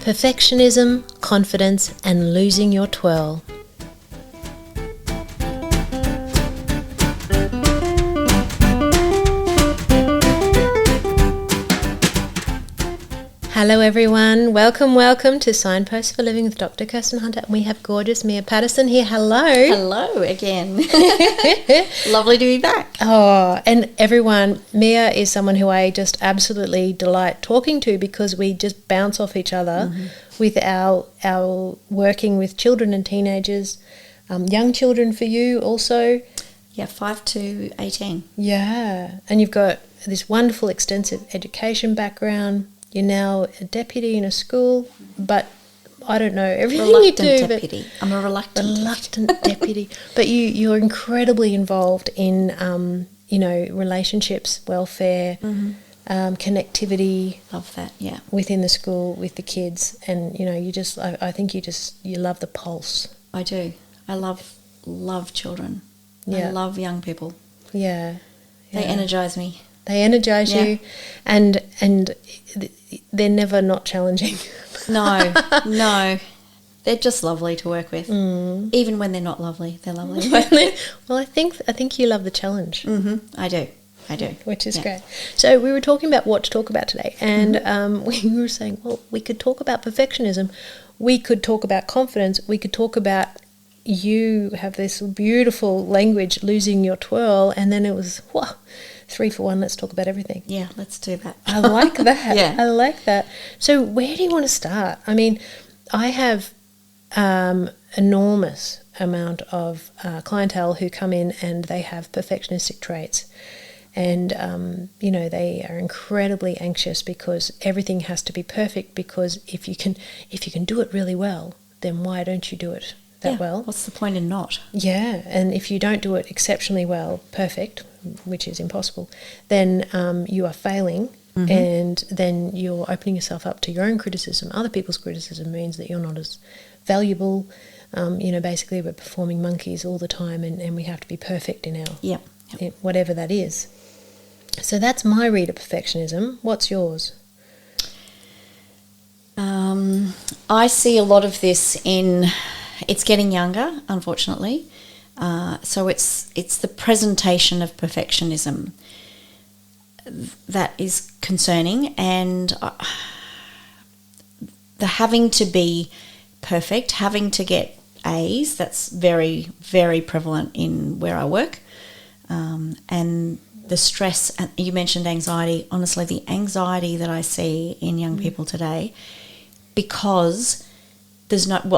Perfectionism, confidence, and losing your twirl. Hello everyone, welcome to Signposts for Living with Dr. Kirsten Hunter. And we have gorgeous Mia Patterson here. Hello. Hello again. Lovely to be back. Oh, and everyone, Mia is someone who I just absolutely delight talking to because we just bounce off each other with our working with children and teenagers, young children for you also. Yeah, 5 to 18. Yeah, and you've got this wonderful extensive education background. You're now a deputy in a school, but I don't know everything you do. Reluctant deputy. I'm a reluctant deputy. But you're incredibly involved in, relationships, welfare, connectivity. Love that, yeah. Within the school, with the kids. And, I think you love the pulse. I do. I love children. Yeah. I love young people. Yeah. They energise me. They energise you, and they're never not challenging. No. They're just lovely to work with. Even when they're not lovely, they're lovely. Well, I think you love the challenge. I do. Which is great. So we were talking about what to talk about today, and we were saying, well, we could talk about perfectionism, we could talk about confidence, we could talk about you have this beautiful language, losing your twirl, and then it was, 3 for 1, let's talk about everything. Yeah, let's do that. I like that. Yeah. I like that. So where do you want to start? I mean, I have enormous amount of clientele who come in and they have perfectionistic traits. And, they are incredibly anxious because everything has to be perfect, because if you can do it really well, then why don't you do it that well? What's the point in not? Yeah, and if you don't do it exceptionally well, perfect, which is impossible, then you are failing, and then you're opening yourself up to your own criticism. Other people's criticism means that you're not as valuable. Basically we're performing monkeys all the time, and we have to be perfect in our whatever that is. So that's my read of perfectionism. What's yours? I see a lot of this it's getting younger, unfortunately. So it's the presentation of perfectionism that is concerning, and the having to be perfect, having to get A's, that's very, very prevalent in where I work. And the stress, and you mentioned anxiety. Honestly, the anxiety that I see in young people today, because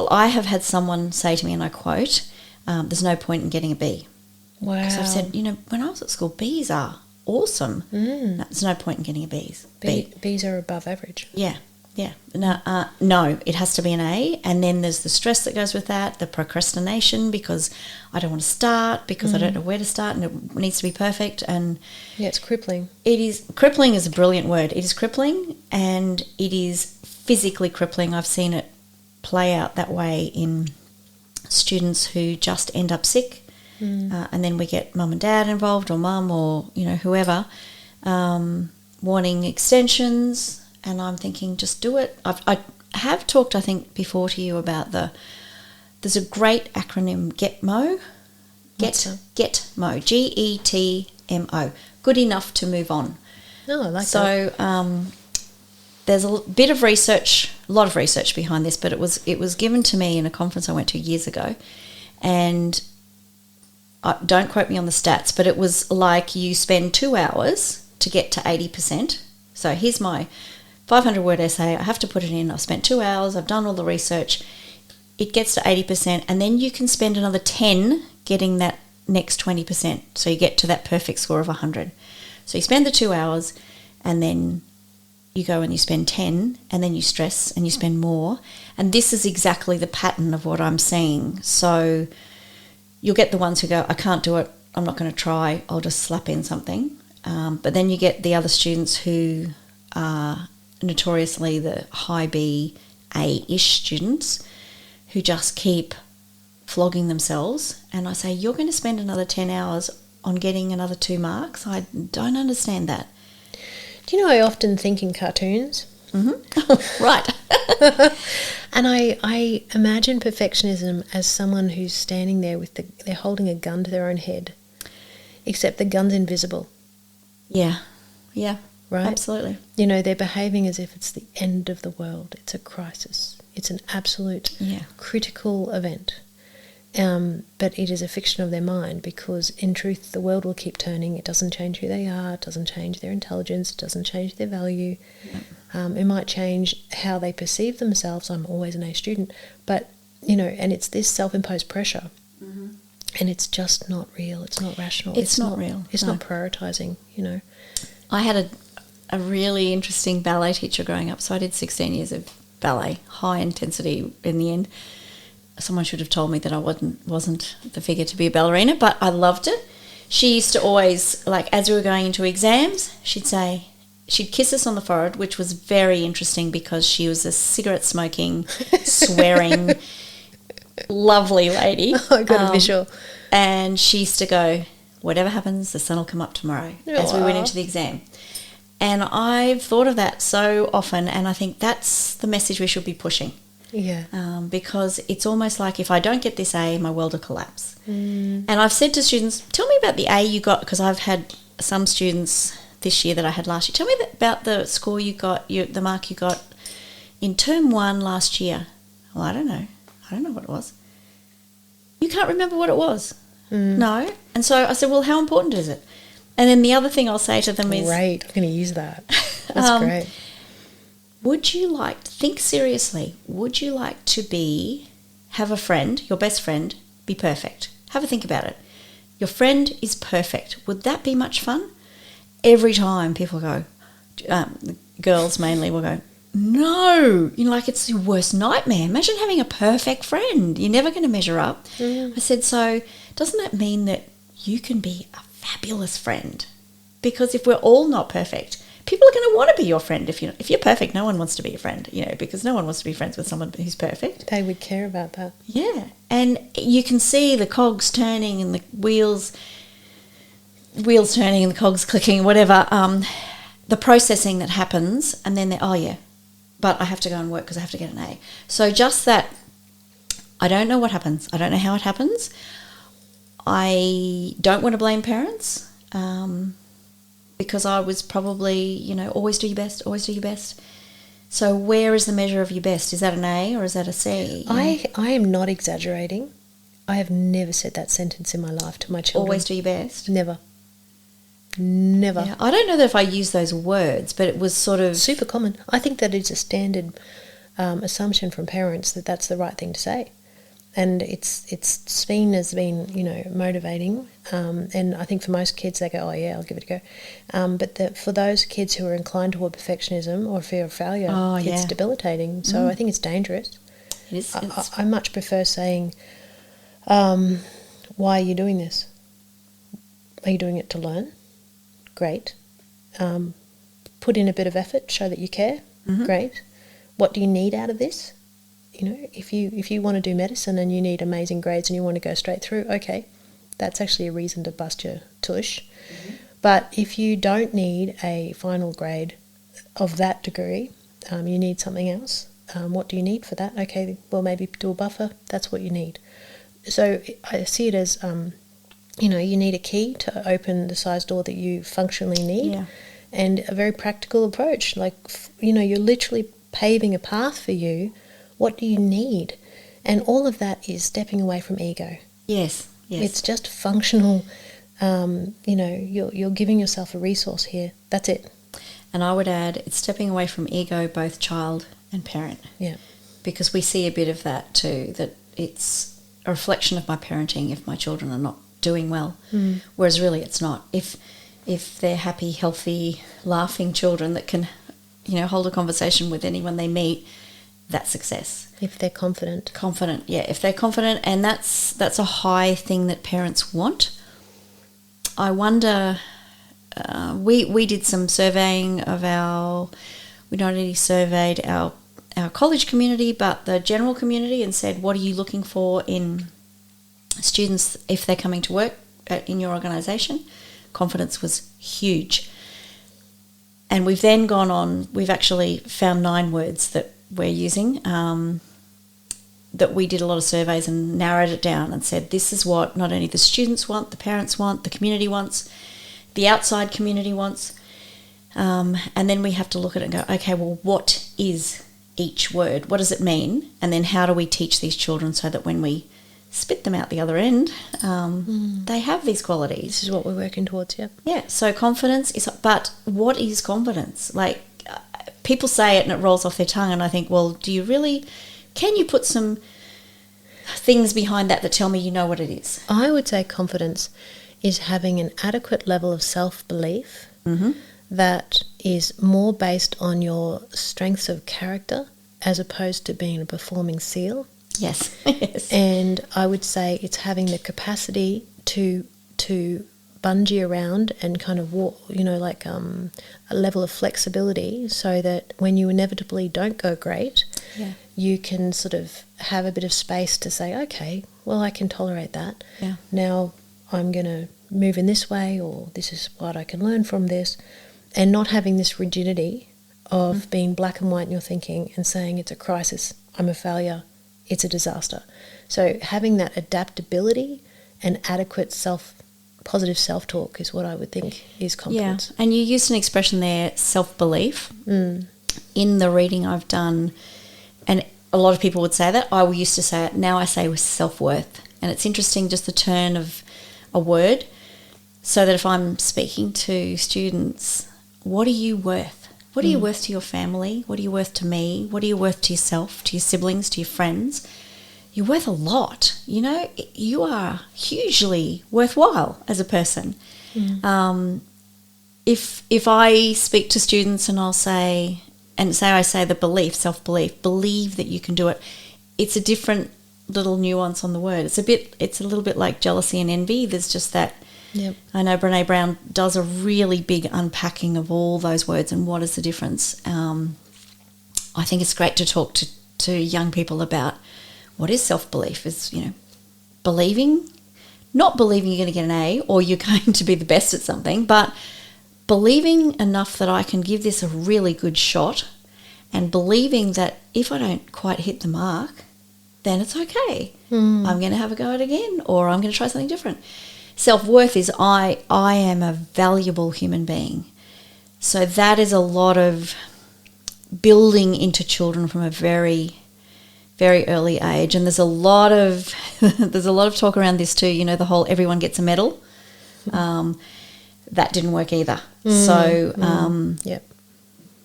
I have had someone say to me, and I quote, there's no point in getting a B. Wow. Because I've said, when I was at school, B's are awesome. There's no point in getting a B's. B's are above average. Yeah. No, it has to be an A. And then there's the stress that goes with that, the procrastination, because I don't want to start, because I don't know where to start, and it needs to be perfect. And it's crippling. Crippling is a brilliant word. It is crippling, and it is physically crippling. I've seen it play out that way in students who just end up sick, and then we get mum and dad involved, or mum, or whoever, wanting extensions, and I'm thinking, just do it. I have talked, I think, before to you about there's a great acronym, GETMO, GETMO, GETMO, good enough to move on. Oh, I like that. So there's a lot of research behind this, but it was given to me in a conference I went to years ago, and don't quote me on the stats, but it was like you spend 2 hours to get to 80%. So here's my 500-word essay. I have to put it in. I've spent 2 hours. I've done all the research. It gets to 80%, and then you can spend another 10 getting that next 20%. So you get to that perfect score of 100. So you spend the 2 hours, and then you go and you spend 10, and then you stress and you spend more. And this is exactly the pattern of what I'm seeing. So you'll get the ones who go, I can't do it, I'm not going to try, I'll just slap in something. But then you get the other students who are notoriously the high B, A-ish students, who just keep flogging themselves. And I say, you're going to spend another 10 hours on getting another 2 marks? I don't understand that. Do you know, I often think in cartoons. Mm-hmm. Right. And I imagine perfectionism as someone who's standing there they're holding a gun to their own head, except the gun's invisible. Yeah. Yeah. Right? Absolutely. You know, they're behaving as if it's the end of the world. It's a crisis. It's an absolute critical event. But it is a fiction of their mind, because in truth the world will keep turning. It doesn't change who they are, it doesn't change their intelligence, it doesn't change their value. It might change how they perceive themselves. I'm always an A student, but you know, and it's this self-imposed pressure, and it's just not real. It's not rational. It's not real. It's not prioritizing. You know, I had a really interesting ballet teacher growing up. So I did 16 years of ballet, high intensity. In the end, someone should have told me that I wasn't the figure to be a ballerina, but I loved it. She used to always, like, as we were going into exams, she'd kiss us on the forehead, which was very interesting because she was a cigarette smoking, swearing, lovely lady. I got a visual. And she used to go, whatever happens, the sun will come up tomorrow, as we went into the exam. And I've thought of that so often, and I think that's the message we should be pushing. Yeah. Because it's almost like, if I don't get this A, my world will collapse. And I've said to students, tell me about the A you got, because I've had some students this year that I had last year. Tell me about the score you got, the mark you got in term 1 last year. Well, I don't know. I don't know what it was. You can't remember what it was? No. And so I said, well, how important is it? And then the other thing I'll say to them is... Great, I'm going to use that. That's great. Would you like, think seriously, would you like to have a friend, your best friend, be perfect? Have a think about it. Your friend is perfect. Would that be much fun? Every time people go, girls mainly will go, no, you know, like, it's your worst nightmare. Imagine having a perfect friend. You're never going to measure up. I said, so doesn't that mean that you can be a fabulous friend? Because if we're all not perfect, people are going to want to be your friend. If you're perfect, no one wants to be your friend, you know, because no one wants to be friends with someone who's perfect. They would care about that. Yeah. And you can see the cogs turning and the wheels turning and the cogs clicking, whatever, the processing that happens, and then but I have to go and work because I have to get an A. So just that, I don't know what happens. I don't know how it happens. I don't want to blame parents, because I was probably, you know, always do your best, always do your best. So where is the measure of your best? Is that an A or is that a C? I am not exaggerating. I have never said that sentence in my life to my children. Always do your best? Never. Yeah, I don't know that if I use those words, but it was sort of... Super common. I think that it's a standard assumption from parents that that's the right thing to say. And it's seen as being, you know, motivating. And I think for most kids, they go, oh, yeah, I'll give it a go. But for those kids who are inclined toward perfectionism or fear of failure, it's debilitating. So I think it's dangerous. It is. I much prefer saying, why are you doing this? Are you doing it to learn? Great. Put in a bit of effort, show that you care. Great. What do you need out of this? You know, if you want to do medicine and you need amazing grades and you want to go straight through, okay, that's actually a reason to bust your tush. But if you don't need a final grade of that degree, you need something else. What do you need for that? Okay, well, maybe do a buffer. That's what you need. So I see it as, you know, you need a key to open the size door that you functionally need, and a very practical approach. Like, you know, you're literally paving a path for you. What do you need? And all of that is stepping away from ego. Yes. It's just functional. You know, you're giving yourself a resource here. That's it. And I would add, it's stepping away from ego, both child and parent. Yeah. Because we see a bit of that too, that it's a reflection of my parenting if my children are not doing well, whereas really it's not. If they're happy, healthy, laughing children that can, you know, hold a conversation with anyone they meet, that's success. If they're confident. If they're confident, and that's a high thing that parents want. I wonder, we did some surveying of we not only surveyed our college community, but the general community, and said, what are you looking for in students if they're coming to work in your organisation? Confidence was huge. And we've then gone on, we've actually found 9 words that we're using, that we did a lot of surveys and narrowed it down and said this is what not only the students want, the parents want, the community wants, the outside community wants. And then we have to look at it and go, okay, well, what is each word? What does it mean? And then how do we teach these children so that when we spit them out the other end, they have these qualities? This is what we're working towards, yeah. Yeah, so confidence is, but what is confidence? Like, people say it and it rolls off their tongue, and I think, well, can you put some things behind that tell me you know what it is? I would say confidence is having an adequate level of self-belief that is more based on your strengths of character as opposed to being a performing seal. Yes. Yes. And I would say it's having the capacity to bungee around and kind of walk, like a level of flexibility so that when you inevitably don't go great, you can sort of have a bit of space to say, okay, well, I can tolerate that. Yeah. Now I'm going to move in this way, or this is what I can learn from this, and not having this rigidity of being black and white in your thinking and saying it's a crisis, I'm a failure, it's a disaster. So having that adaptability and adequate positive self-talk is what I would think is confidence. Yeah, and you used an expression there, self-belief. In the reading I've done, and a lot of people would say that. I used to say it. Now I say with self-worth. And it's interesting just the turn of a word, so that if I'm speaking to students, what are you worth? What are you worth to your family? What are you worth to me? What are you worth to yourself, to your siblings, to your friends? You're worth a lot. You are hugely worthwhile as a person. If I speak to students and I say the belief, self-belief, believe that you can do it, it's a different little nuance on the word. It's a little bit like jealousy and envy. There's just that. Yep. I know Brene Brown does a really big unpacking of all those words and what is the difference. I think it's great to talk to young people about what is self-belief. Is, believing, not believing you're going to get an A or you're going to be the best at something, but believing enough that I can give this a really good shot, and believing that if I don't quite hit the mark, then it's okay. I'm going to have a go at it again, or I'm going to try something different. Self-worth is I am a valuable human being. So that is a lot of building into children from a very, very early age. And there's a lot of talk around this too, the whole everyone gets a medal. That didn't work either.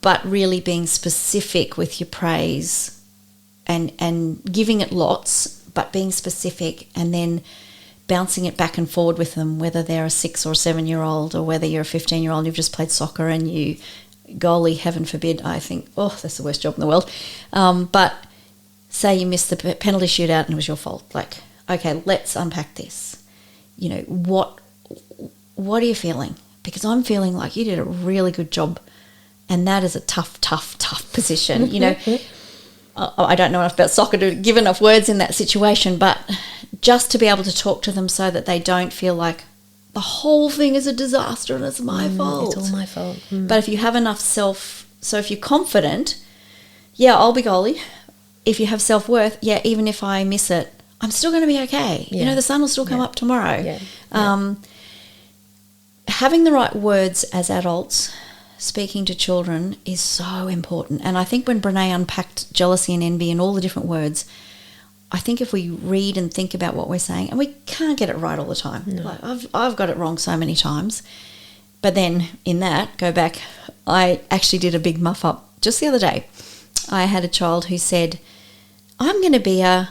But really being specific with your praise and giving it lots, but being specific, and then bouncing it back and forward with them, whether they're a 6 or 7-year-old or whether you're a 15-year-old, you've just played soccer and you, goalie, heaven forbid, I think, that's the worst job in the world. But say you missed the penalty shootout and it was your fault. Like, okay, let's unpack this. What are you feeling? Because I'm feeling like you did a really good job, and that is a tough position. I don't know enough about soccer to give enough words in that situation, but just to be able to talk to them so that they don't feel like the whole thing is a disaster and it's my fault. It's all my fault. But if you have enough if you're confident, I'll be goalie. If you have self-worth, even if I miss it, I'm still going to be okay. Yeah. The sun will still come up tomorrow. Yeah. Having the right words as adults, speaking to children, is so important. And I think when Brene unpacked jealousy and envy and all the different words, I think if we read and think about what we're saying, and we can't get it right all the time. No. Like I've got it wrong so many times. But then in that, go back, I actually did a big muff up just the other day. I had a child who said, I'm going to be I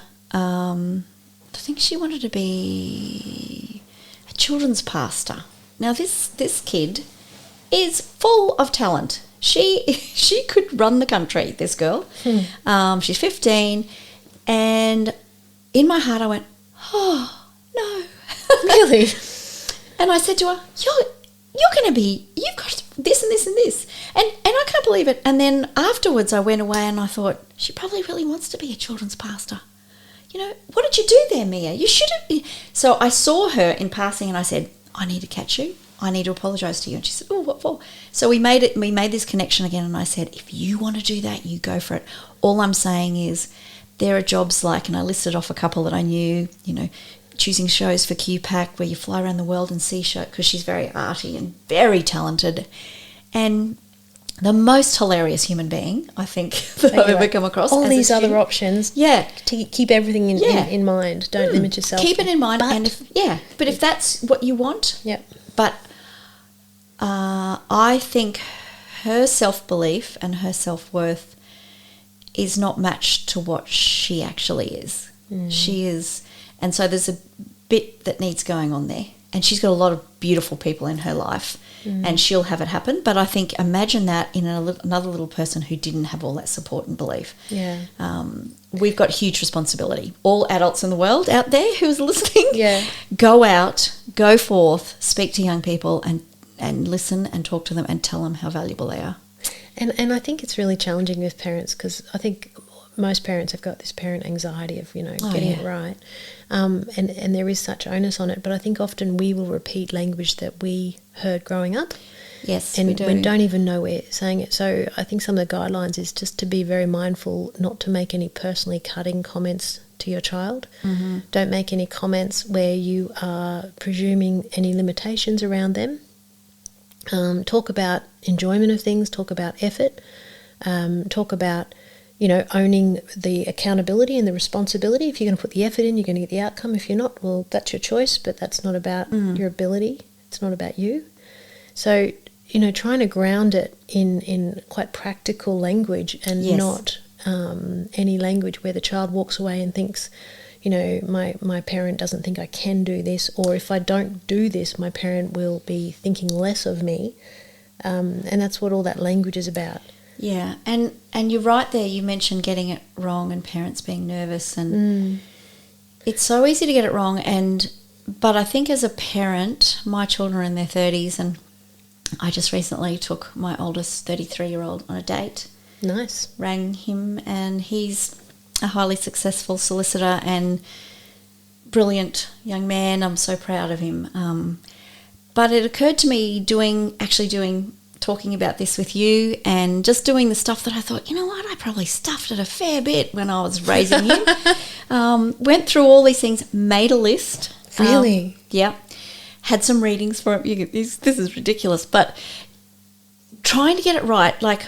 think she wanted to be a children's pastor. Now this kid is full of talent. She could run the country, this girl. She's 15, and in my heart I went, oh, no. Really? And I said to her, you're going to be, you've got this and this and this. And I can't believe it. And then afterwards I went away and I thought, she probably really wants to be a children's pastor. What did you do there, Mia? You shouldn't be. So I saw her in passing and I said, I need to catch you. I need to apologise to you. And she said, oh, what for? So we made this connection again, and I said, if you want to do that, you go for it. All I'm saying is there are jobs like, and I listed off a couple that I knew, choosing shows for QPAC where you fly around the world and see show, because she's very arty and very talented and the most hilarious human being, I think, that I've ever come across. All these other options. Yeah. To keep everything in mind. Don't limit yourself. Keep it in mind. But if that's what you want. Yep. But I think her self-belief and her self-worth is not matched to what she actually is. She is, and so there's a bit that needs going on there. And she's got a lot of beautiful people in her life, and she'll have it happen. But I think imagine that in another little person who didn't have all that support and belief. Yeah. We've got huge responsibility. All adults in the world out there who's listening, go out, go forth, speak to young people and listen and talk to them and tell them how valuable they are. And I think it's really challenging with parents, because I think most parents have got this parent anxiety of, getting it right. And there is such onus on it. But I think often we will repeat language that we heard growing up. Yes, and we do. we don't even know we're saying it. So I think some of the guidelines is just to be very mindful not to make any personally cutting comments to your child. Mm-hmm. Don't make any comments where you are presuming any limitations around them. Talk about enjoyment of things, talk about effort, talk about, owning the accountability and the responsibility. If you're going to put the effort in, you're going to get the outcome. If you're not, well, that's your choice, but that's not about your ability. It's not about you. So, trying to ground it in quite practical language and not any language where the child walks away and thinks, my parent doesn't think I can do this, or if I don't do this, my parent will be thinking less of me. And that's what all that language is about. Yeah, and you're right there. You mentioned getting it wrong and parents being nervous, and it's so easy to get it wrong. But I think as a parent, my children are in their 30s, and I just recently took my oldest 33-year-old on a date. Nice. Rang him, and he's a highly successful solicitor and brilliant young man. I'm so proud of him. But it occurred to me talking about this with you and just doing the stuff that I thought, I probably stuffed it a fair bit when I was raising him. Went through all these things, made a list. Really? Yeah. Had some readings for him. This is ridiculous, but trying to get it right, like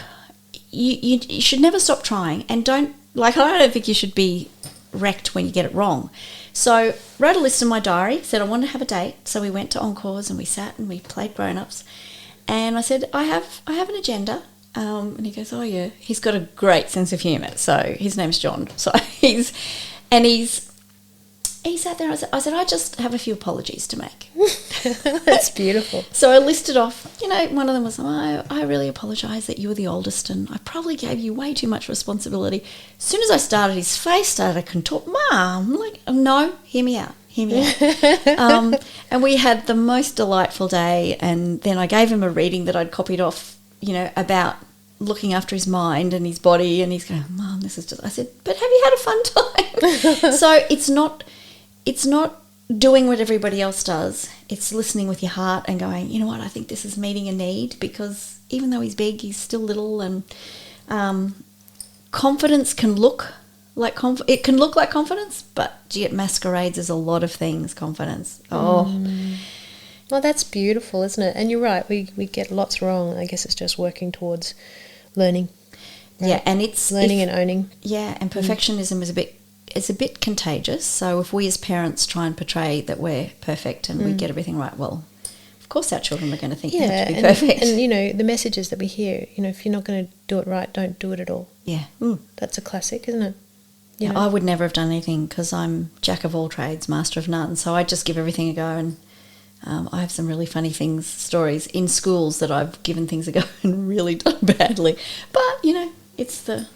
you should never stop trying, and I don't think you should be wrecked when you get it wrong. So wrote a list in my diary, said I wanted to have a date, so we went to Encores and we sat and we played grown-ups. And I said, I have an agenda. And he goes, oh, yeah. He's got a great sense of humour. So his name's John. So he sat there. I said, I just have a few apologies to make. That's beautiful. So I listed off, one of them was, I really apologise that you were the oldest and I probably gave you way too much responsibility. As soon as I started, his face started to contort. Mum, I'm like, no, hear me out. And we had the most delightful day, and then I gave him a reading that I'd copied off, about looking after his mind and his body, and he's going, Mum, this is just... I said, but have you had a fun time? So it's not doing what everybody else does. It's listening with your heart and going, you know what, I think this is meeting a need, because even though he's big, he's still little, and confidence can look like confidence, but it masquerades as a lot of things. Confidence. Well, that's beautiful, isn't it? And you're right. We get lots wrong. I guess it's just working towards learning. Right? Yeah, and it's learning and owning. Yeah, and perfectionism is a bit contagious. So if we as parents try and portray that we're perfect and we get everything right, well, of course our children are going to think they have to be perfect. And the messages that we hear, if you're not going to do it right, don't do it at all. Yeah, that's a classic, isn't it? Yeah, I would never have done anything because I'm jack of all trades, master of none. So I just give everything a go, and I have some really funny stories in schools that I've given things a go and really done badly. But, it's the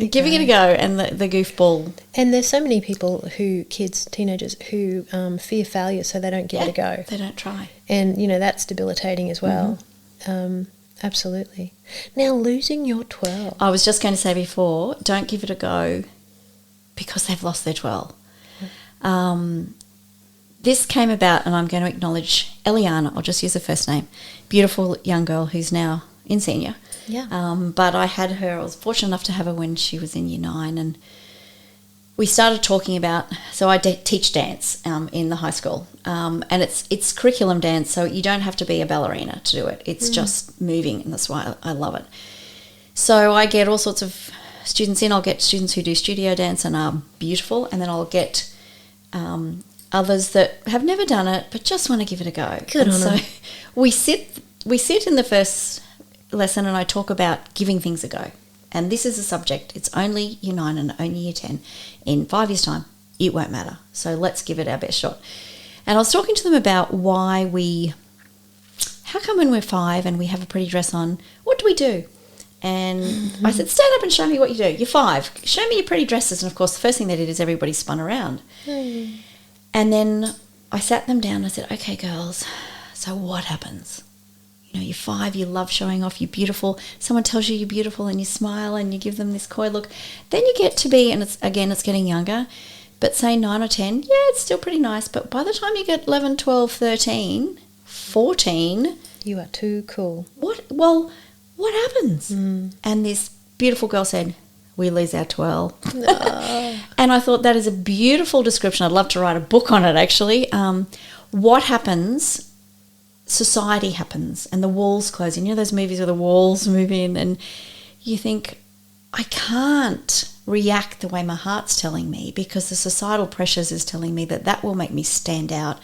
giving it a go and the goofball. And there's so many people teenagers who fear failure, so they don't give it a go. They don't try. And, that's debilitating as well. Absolutely. Now, losing your twirl. I was just going to say before, don't give it a go because they've lost their twirl. this came about, and I'm going to acknowledge Eliana, I'll just use her first name, beautiful young girl who's now in senior. Yeah. But I was fortunate enough to have her when she was in year 9, and we started talking about, so I teach dance in the high school, and it's curriculum dance, so you don't have to be a ballerina to do it. It's just moving, and that's why I love it. So I get all sorts of students in. I'll get students who do studio dance and are beautiful, and then I'll get others that have never done it but just want to give it a go. Good on them. So we sit in the first lesson, and I talk about giving things a go. And this is a subject. It's only year 9 and only year 10. In 5 years' time, it won't matter. So let's give it our best shot. And I was talking to them about how come when we're 5 and we have a pretty dress on, what do we do? And I said, stand up and show me what you do. You're 5. Show me your pretty dresses. And, of course, the first thing they did is everybody spun around. And then I sat them down and I said, okay, girls, so what happens? You know, you're 5, you love showing off, you're beautiful. Someone tells you you're beautiful and you smile and you give them this coy look. Then you get to be, and it's getting younger, but say 9 or 10, yeah, it's still pretty nice. But by the time you get 11, 12, 13, 14... You are too cool. What happens? And this beautiful girl said, we lose our twirl. And I thought that is a beautiful description. I'd love to write a book on it, actually. What happens... Society happens and the walls close. And you know those movies where the walls move in and you think, I can't react the way my heart's telling me because the societal pressures is telling me that will make me stand out.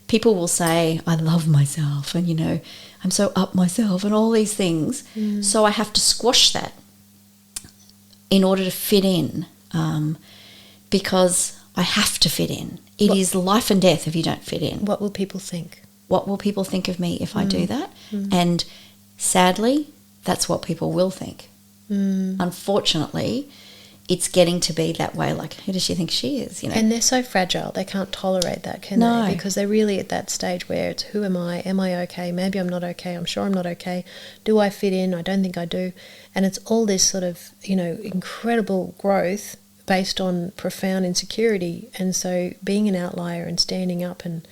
People will say, I love myself and, you know, I'm so up myself and all these things. So I have to squash that in order to fit in because I have to fit in. It is life and death if you don't fit in. What will people think? What will people think of me if I do that? And sadly, that's what people will think. Unfortunately, it's getting to be that way. Like, who does she think she is? You know, and they're so fragile; they can't tolerate that, can they? Because they're really at that stage where it's, who am I? Am I okay? Maybe I'm not okay. I'm sure I'm not okay. Do I fit in? I don't think I do. And it's all this sort of, you know, incredible growth based on profound insecurity. And so, being an outlier and standing up and,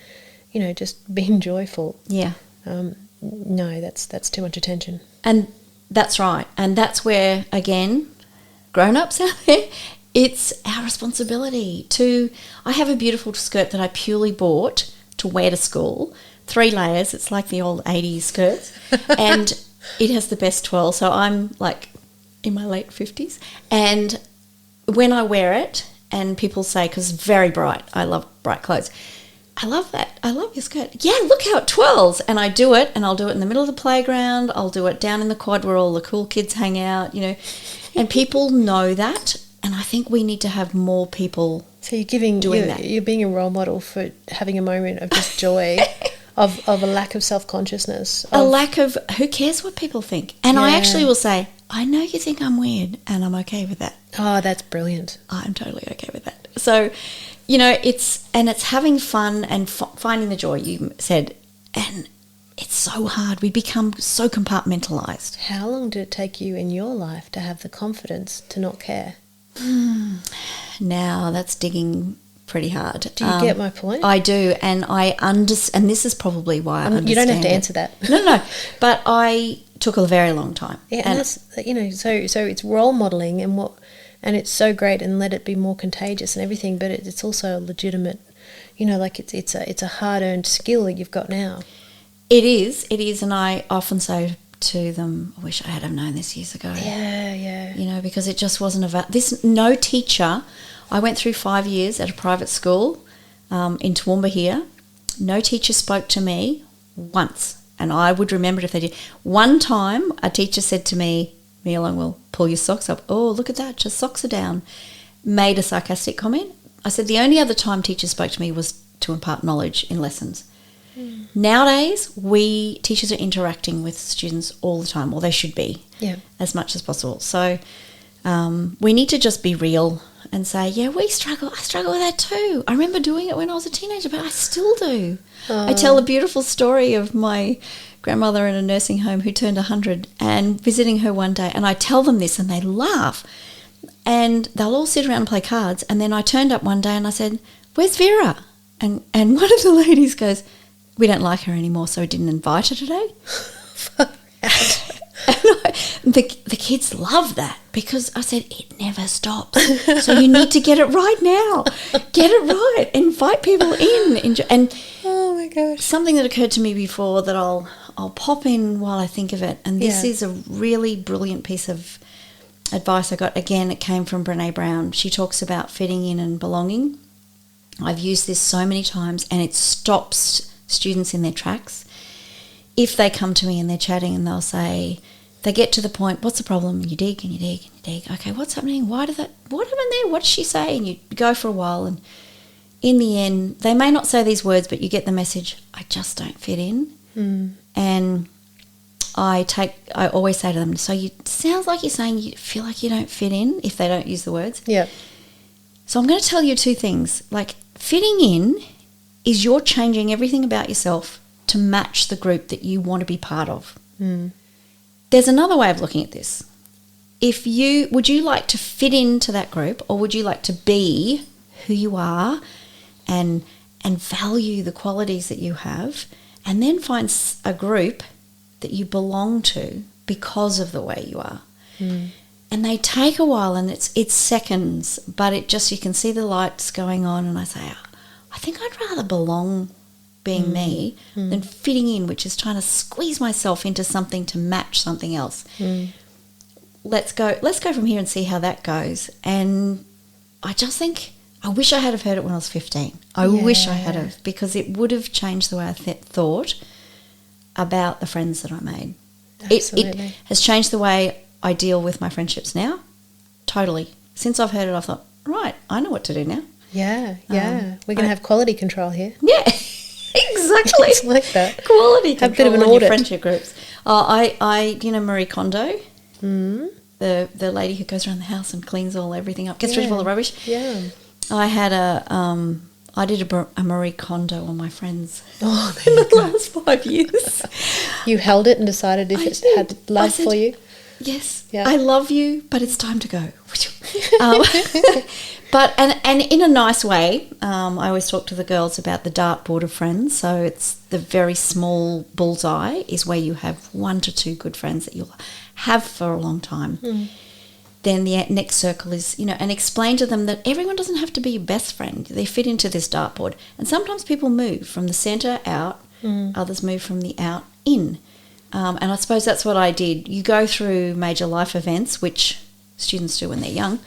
you know, just being joyful. Yeah. No, that's too much attention. And that's right. And that's where, again, grown-ups out there, it's our responsibility to... I have a beautiful skirt that I purely bought to wear to school. 3 layers. It's like the old 80s skirts. And it has the best twirl. So I'm like in my late 50s. And when I wear it and people say, because it's very bright, I love bright clothes, I love that. I love your skirt. Yeah, look how it twirls. And I do it, and I'll do it in the middle of the playground. I'll do it down in the quad where all the cool kids hang out, you know. And people know that, and I think we need to have more people doing that. You're being a role model for having a moment of just joy, of a lack of self-consciousness. A lack of, who cares what people think? And I actually will say, I know you think I'm weird, and I'm okay with that. Oh, that's brilliant. I'm totally okay with that. So... You know, it's having fun and finding the joy, you said, and it's so hard. We become so compartmentalised. How long did it take you in your life to have the confidence to not care? Now, that's digging pretty hard. Do you get my point? I do, and I understand, and this is probably why I understand. You don't have to answer that. No, but I took a very long time. Yeah, and that's, you know, so it's role modelling and it's so great, and let it be more contagious and everything, but it's also a legitimate, you know, like it's a hard-earned skill that you've got now. It is, and I often say to them, I wish I had have known this years ago. Yeah. You know, because it just wasn't about this. No teacher, I went through 5 years at a private school in Toowoomba here. No teacher spoke to me once, and I would remember it if they did. One time a teacher said to me, Mia Longwell, pull your socks up. Oh, look at that, your socks are down. Made a sarcastic comment. I said the only other time teachers spoke to me was to impart knowledge in lessons. Nowadays, teachers are interacting with students all the time, or they should be, as much as possible. So we need to just be real and say, yeah, we struggle. I struggle with that too. I remember doing it when I was a teenager, but I still do. I tell a beautiful story of my grandmother in a nursing home who turned 100 and visiting her one day, and I tell them this and they laugh. And they'll all sit around and play cards. And then I turned up one day and I said, where's Vera? And one of the ladies goes, we don't like her anymore, so we didn't invite her today. And the kids love that because I said, it never stops. So you need to get it right now. Get it right. Invite people in. And oh, my gosh. Something that occurred to me before that I'll pop in while I think of it. And this is a really brilliant piece of advice I got. Again, it came from Brené Brown. She talks about fitting in and belonging. I've used this so many times, and it stops students in their tracks. If they come to me and they're chatting and they'll say, they get to the point, what's the problem? You dig and you dig and you dig. Okay, what's happening? What happened there? What did she say? And you go for a while, and in the end, they may not say these words, but you get the message, I just don't fit in. And I always say to them, so it sounds like you're saying you feel like you don't fit in, if they don't use the words. Yeah. So I'm going to tell you two things. Like, fitting in is you're changing everything about yourself to match the group that you want to be part of. There's another way of looking at this. Would you like to fit into that group, or would you like to be who you are and value the qualities that you have, and then find a group that you belong to because of the way you are? And they take a while, and it's seconds, but you can see the lights going on, and I say, I think I'd rather belong being me than fitting in, which is trying to squeeze myself into something to match something else. Let's go from here and see how that goes. And I just think I wish I had have heard it when I was 15. I wish I had have, because it would have changed the way I thought about the friends that I made. It has changed the way I deal with my friendships now. Totally. Since I've heard it, I thought, right, I know what to do now. Yeah. We're going to have quality control here. Yeah, exactly. It's like that. Quality control. Have a bit of an on audit. Your friendship groups. Marie Kondo, the lady who goes around the house and cleans everything up, gets rid of all the rubbish. Yeah. I did a Marie Kondo on my friends in there the last 5 years. You held it and decided if it had love for you? Yes. Yeah. I love you, but it's time to go. But in a nice way, I always talk to the girls about the dartboard of friends. So it's the very small bullseye is where you have 1 to 2 good friends that you'll have for a long time. Then the next circle is, and explain to them that everyone doesn't have to be your best friend. They fit into this dartboard. And sometimes people move from the centre out, others move from the out in. And I suppose that's what I did. You go through major life events, which students do when they're young,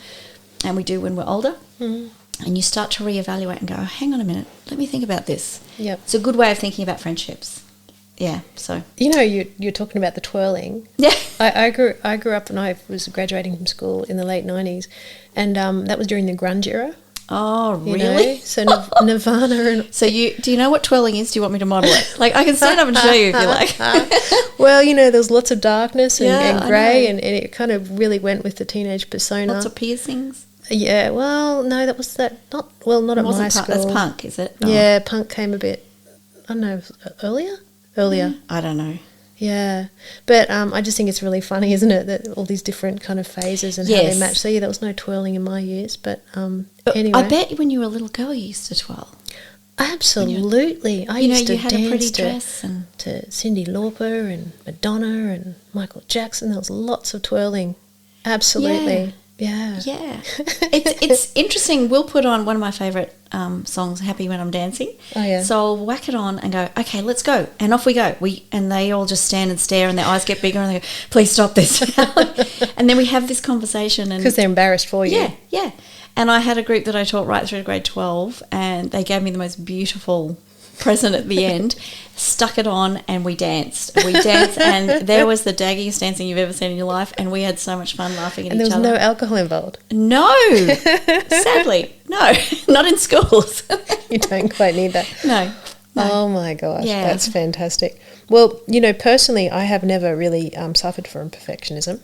and we do when we're older, and you start to reevaluate and go, hang on a minute, let me think about this. Yep. It's a good way of thinking about friendships. Yeah, so. You're talking about the twirling. Yeah. I grew up when I was graduating from school in the late 90s, and that was during the grunge era. Oh, really? So Nirvana and... So do you know what twirling is? Do you want me to model it? Like, I can stand up and show you if you like. Well, there's lots of darkness and grey, and it kind of really went with the teenage persona. Lots of piercings. Yeah, well, no, not at my school. That's punk, is it? Yeah, punk came a bit, I don't know, earlier. I don't know. Yeah, but I just think it's really funny, isn't it, that all these different kind of phases and how they match. So there was no twirling in my years, but anyway. I bet when you were a little girl you used to twirl. Absolutely. I used to had dance a pretty dress to Cyndi Lauper and Madonna and Michael Jackson. There was lots of twirling. Absolutely. Yeah. It's interesting. We'll put on one of my favourite songs, Happy When I'm Dancing. Oh, yeah. So I'll whack it on and go, okay, let's go. And off we go. And they all just stand and stare and their eyes get bigger and they go, please stop this. And then we have this conversation. Because they're embarrassed for you. Yeah. And I had a group that I taught right through to grade 12, and they gave me the most beautiful present at the end, stuck it on, and we danced. And there was the daggiest dancing you've ever seen in your life, and we had so much fun laughing at each other. And there was no alcohol involved? No. Sadly, no. Not in schools. You don't quite need that. No. Oh, my gosh. Yeah. That's fantastic. Well, personally, I have never really suffered from perfectionism.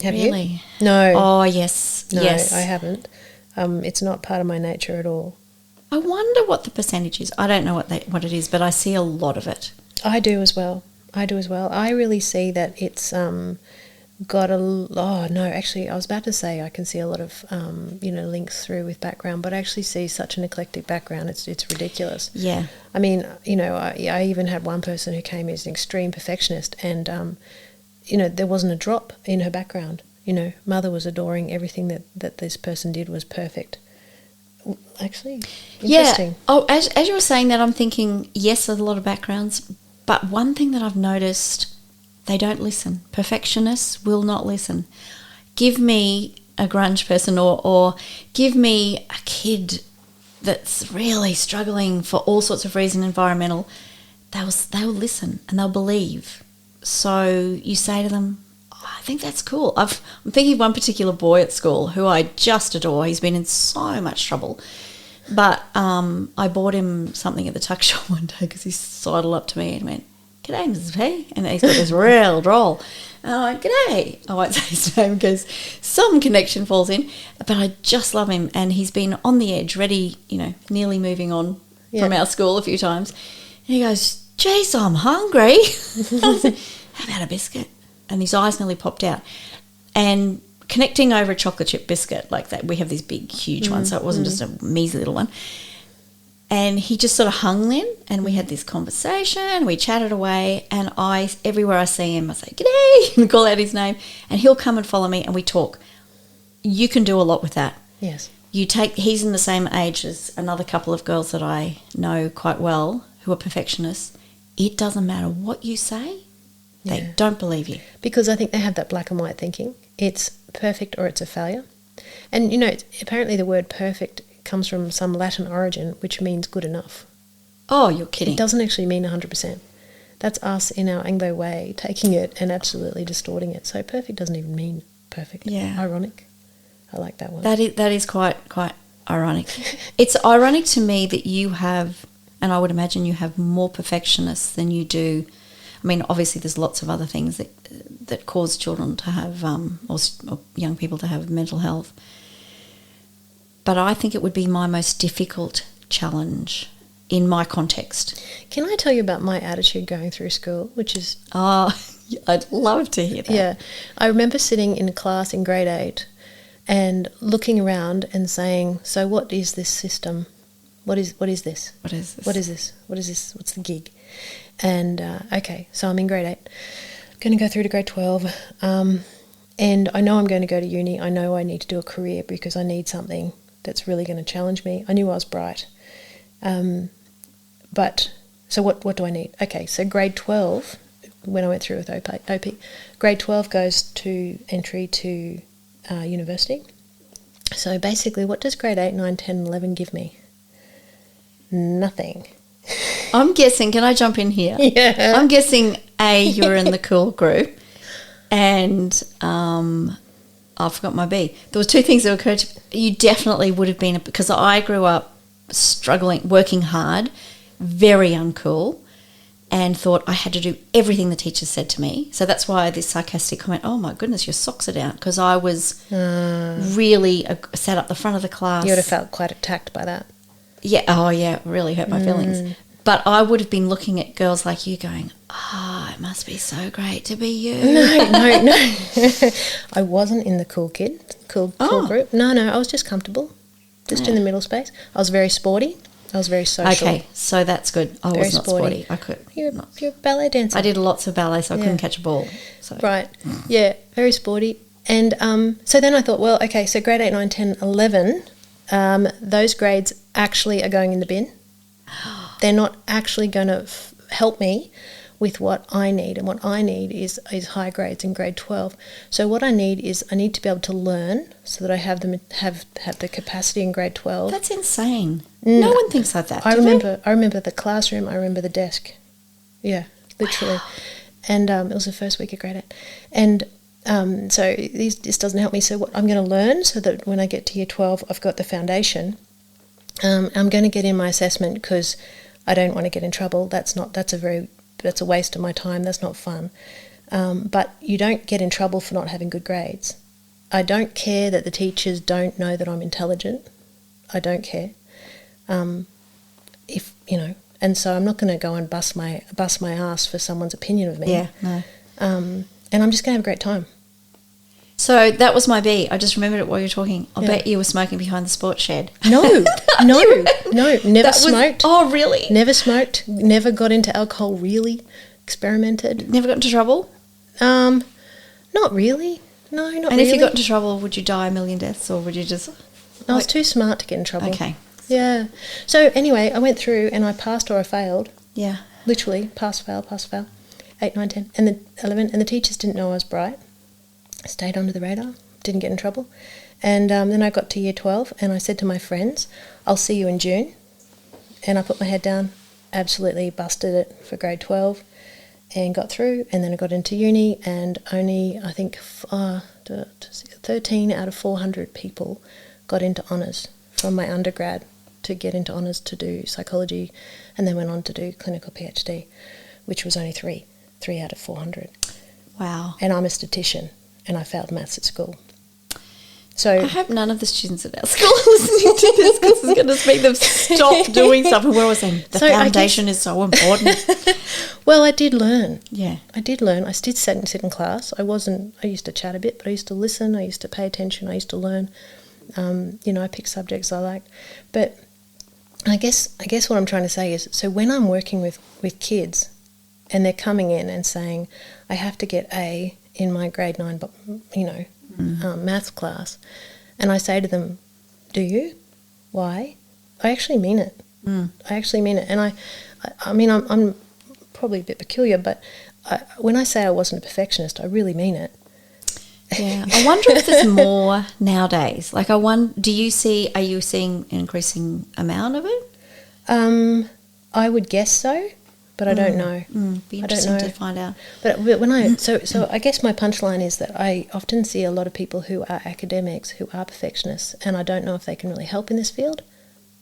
Have you? No. Oh, yes. No, yes. I haven't. It's not part of my nature at all. I wonder what the percentage is. I don't know what it is, but I see a lot of it. I do as well. I really see that it's got actually, I was about to say I can see a lot of, links through with background, but I actually see such an eclectic background. It's ridiculous. Yeah. I mean, I even had one person who came who's an extreme perfectionist, and, there wasn't a drop in her background. Mother was adoring everything that this person did was perfect. Actually, interesting. Yeah. Oh, as you were saying that, I'm thinking, yes, there's a lot of backgrounds, but one thing that I've noticed, they don't listen. Perfectionists will not listen. Give me a grunge person or give me a kid that's really struggling for all sorts of reasons, environmental, they'll listen and they'll believe. So you say to them, I think that's cool. I'm thinking of one particular boy at school who I just adore. He's been in so much trouble. But I bought him something at the tuck shop one day because he sidled up to me and went, "G'day, Mrs. P." And he's got this real drawl. And I went, "G'day." I won't say his name because some connection falls in. But I just love him. And he's been on the edge, ready, nearly moving on from our school a few times. And he goes, "Geez, I'm hungry." I said, "How about a biscuit?" And his eyes nearly popped out. And connecting over a chocolate chip biscuit like that, we have these big, huge ones, so it wasn't just a measly little one. And he just sort of hung then, and we had this conversation, we chatted away, and everywhere I see him, I say, "G'day," and call out his name, and he'll come and follow me, and we talk. You can do a lot with that. Yes. He's in the same age as another couple of girls that I know quite well who are perfectionists. It doesn't matter what you say. They don't believe you. Because I think they have that black and white thinking. It's perfect or it's a failure. And, apparently the word perfect comes from some Latin origin, which means good enough. Oh, you're kidding. It doesn't actually mean 100%. That's us in our Anglo way taking it and absolutely distorting it. So perfect doesn't even mean perfect. Yeah. Ironic. I like that one. That is quite ironic. It's ironic to me that you have, and I would imagine you have more perfectionists than you do. I mean, obviously there's lots of other things that cause children to have, or young people to have mental health. But I think it would be my most difficult challenge in my context. Can I tell you about my attitude going through school, which is... Oh, I'd love to hear that. Yeah. I remember sitting in a class in grade 8 and looking around and saying, so what is this system? What is this? What is this? What is this? What is this? What's the gig? And, okay, so I'm in grade 8. I'm going to go through to grade 12. And I know I'm going to go to uni. I know I need to do a career because I need something that's really going to challenge me. I knew I was bright. But, so what do I need? Okay, so grade 12, when I went through with OP, grade 12 goes to entry to university. So basically, what does grade 8, 9, 10, 11 give me? Nothing. I'm guessing, can I jump in here? Yeah. I'm guessing, A, you're in the cool group, and I forgot my B. There was two things that occurred to me. You definitely would have been, because I grew up struggling, working hard, very uncool, and thought I had to do everything the teacher said to me. So that's why this sarcastic comment, "Oh my goodness, your socks are down," because I was really sat up the front of the class. You would have felt quite attacked by that. Yeah, oh yeah, it really hurt my feelings. But I would have been looking at girls like you going, it must be so great to be you. No. I wasn't in the cool group. No, I was just comfortable, just in the middle space. I was very sporty. I was very social. Okay, so that's good. I was not sporty. I could. You're a ballet dancer. I did lots of ballet, so I couldn't catch a ball. So. Right, yeah, very sporty. And so then I thought, well, okay, so grade 8, 9, 10, 11, those grades actually are going in the bin. They're not actually going to help me with what I need, and what I need is high grades in grade 12. So what I need to be able to learn so that I have the capacity in grade 12. That's insane. No one thinks like that. I remember the classroom. I remember the desk. Yeah, literally. Wow. And it was the first week of grade 8. And so this doesn't help me. So what I'm going to learn so that when I get to year 12, I've got the foundation. I'm going to get in my assessment because I don't want to get in trouble. That's a waste of my time. That's not fun. But you don't get in trouble for not having good grades. I don't care that the teachers don't know that I'm intelligent. I don't care. And so I'm not going to go and bust my ass for someone's opinion of me. Yeah, no. And I'm just going to have a great time. So that was my B. I just remembered it while you were talking. I bet you were smoking behind the sports shed. No. Never smoked. Oh, really? Never smoked. Never got into alcohol, really. Experimented. Never got into trouble? Not really. No, not really. And if you got into trouble, would you die a million deaths, or would you just... I was too smart to get in trouble. Okay. Yeah. So anyway, I went through and I passed or I failed. Yeah. Literally, pass, fail, 8, 9, 10, and the 11, and the teachers didn't know I was bright. I stayed under the radar, didn't get in trouble. And then I got to year 12 and I said to my friends, I'll see you in June. And I put my head down, absolutely busted it for grade 12 and got through. And then I got into uni and only, I think, 13 out of 400 people got into honours from my undergrad to get into honours to do psychology, and then went on to do clinical PhD, which was only 3 out of 400. Wow. And I'm a statistician, and I failed maths at school. So I hope none of the students at our school are listening to this, because it's going to make them stop doing something. We're always saying the foundation is so important. Well, I did learn. Yeah. I did learn. I did sit in class. I used to chat a bit, but I used to listen. I used to pay attention. I used to learn. I picked subjects I liked. But I guess what I'm trying to say is, so when I'm working with kids and they're coming in and saying, I have to get A in my grade 9, math class, and I say to them, do you? Why? I actually mean it. I actually mean it. And I'm probably a bit peculiar, but when I say I wasn't a perfectionist, I really mean it. Yeah, I wonder if there's more nowadays. Like, are you seeing an increasing amount of it? I would guess so, but I don't know. Be interesting to find out. But when so I guess my punchline is that I often see a lot of people who are academics who are perfectionists, and I don't know if they can really help in this field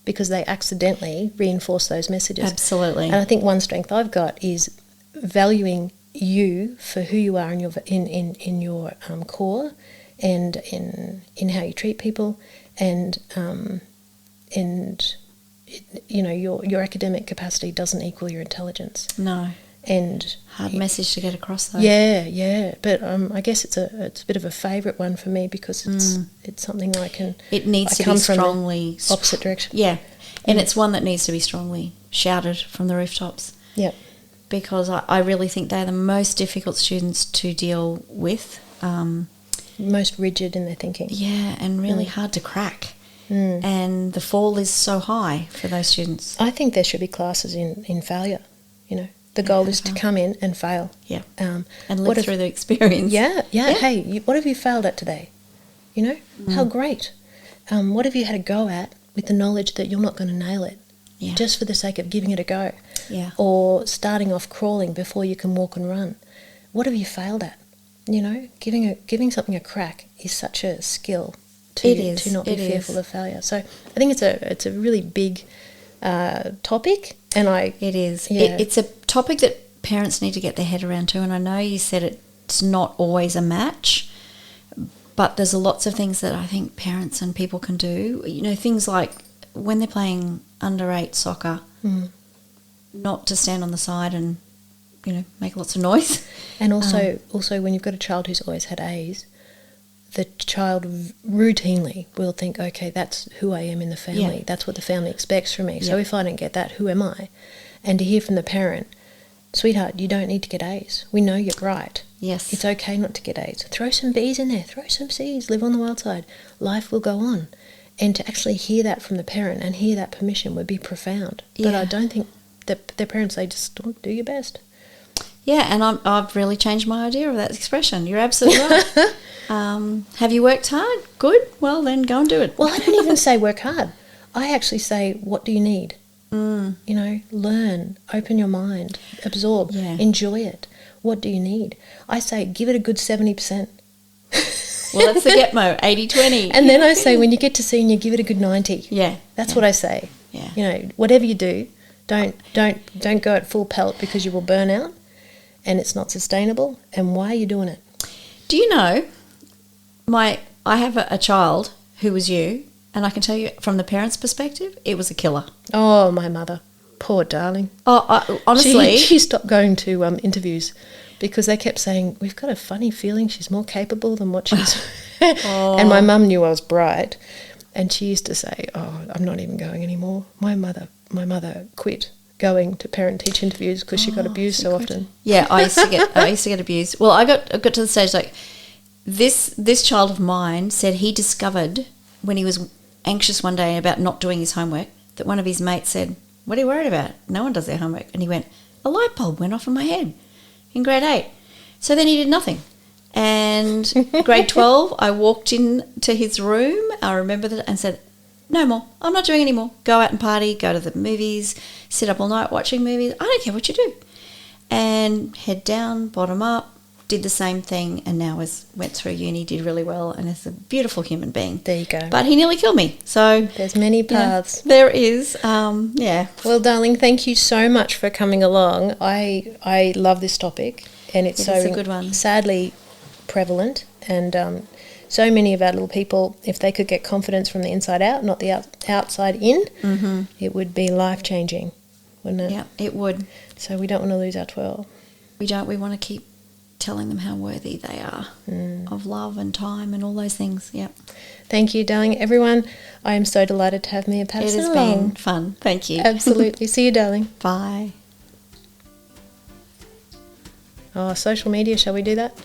because they accidentally reinforce those messages. Absolutely. And I think one strength I've got is valuing you for who you are in your core, and in how you treat people, and your academic capacity doesn't equal your intelligence. No. And hard message to get across, though. Yeah. But I guess it's a bit of a favourite one for me because it's something I can. It needs to be strongly opposite direction. Yeah, and it's one that needs to be strongly shouted from the rooftops. Yeah. Because I really think they're the most difficult students to deal with. Most rigid in their thinking. Yeah, and really hard to crack. And the fall is so high for those students. I think there should be classes in failure. The goal is to come in and fail. Yeah, and live through the experience. Yeah. Hey, what have you failed at today? How great. What have you had a go at with the knowledge that you're not going to nail it? Yeah. Just for the sake of giving it a go. Yeah. Or starting off crawling before you can walk and run. What have you failed at? Giving something a crack is such a skill to not be fearful of failure. So I think it's a really big topic, and it is. Yeah. It's a topic that parents need to get their head around too. And I know you said it's not always a match, but there's lots of things that I think parents and people can do. Things like when they're playing under-8 soccer, not to stand on the side and make lots of noise. And also when you've got a child who's always had A's, the child routinely will think, okay, that's who I am in the family. Yeah. That's what the family expects from me. Yeah. So if I don't get that, who am I? And to hear from the parent, sweetheart, you don't need to get A's. We know you're bright. Yes. It's okay not to get A's. Throw some B's in there. Throw some C's. Live on the wild side. Life will go on. And to actually hear that from the parent and hear that permission would be profound. Yeah. But I don't think that their parents say, just do your best. Yeah, and I've really changed my idea of that expression. You're absolutely right. Have you worked hard? Good. Well, then go and do it. Well, I don't even say work hard. I actually say, what do you need? Learn, open your mind, absorb, enjoy it. What do you need? I say, give it a good 70%. Well, that's the Getmo, 80-20. And then I say, when you get to senior, give it a good 90. Yeah. That's what I say. Yeah. Whatever you do, don't go at full pelt because you will burn out and it's not sustainable. And why are you doing it? Do you know, I have a child who was you, and I can tell you from the parents' perspective, it was a killer. Oh, my mother. Poor darling. Oh, honestly. She stopped going to interviews because they kept saying, we've got a funny feeling she's more capable than what she's... And my mum knew I was bright, and she used to say, oh, I'm not even going anymore. My mother quit going to parent-teacher interviews because she got abused so often. Yeah, I used to get abused. Well, I got to the stage like this child of mine said he discovered when he was anxious one day about not doing his homework that one of his mates said, what are you worried about? No one does their homework. And he went, a light bulb went off in my head in grade 8. So then he did nothing. And grade 12, I walked into his room, I remember that, and said, no more. I'm not doing any more. Go out and party, go to the movies, sit up all night watching movies. I don't care what you do. And head down, bottom up, did the same thing, and now went through uni, did really well, and is a beautiful human being. There you go. But he nearly killed me. So there's many paths. There is. Yeah. Well, darling, thank you so much for coming along. I love this topic, and it's a good one. Sadly prevalent, and so many of our little people, if they could get confidence from the inside out, not the outside in, it would be life-changing, wouldn't it? Yeah, it would. So we don't want to lose our twirl. We don't. We want to keep telling them how worthy they are of love and time and all those things. Yeah. Thank you, darling. Everyone, I am so delighted to have Mia Patterson along. It has been fun. Thank you. Absolutely. See you, darling. Bye. Oh, social media, shall we do that?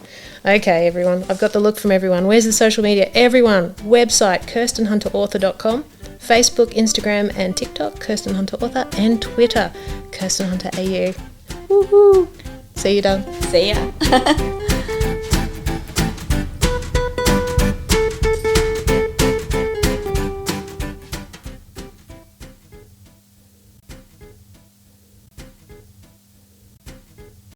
Okay, everyone. I've got the look from everyone. Where's the social media? Everyone. Website, KirstenHunterAuthor.com. Facebook, Instagram and TikTok, Kirsten Hunter Author. And Twitter, Kirsten Hunter AU. Woohoo! See you, darling. See ya.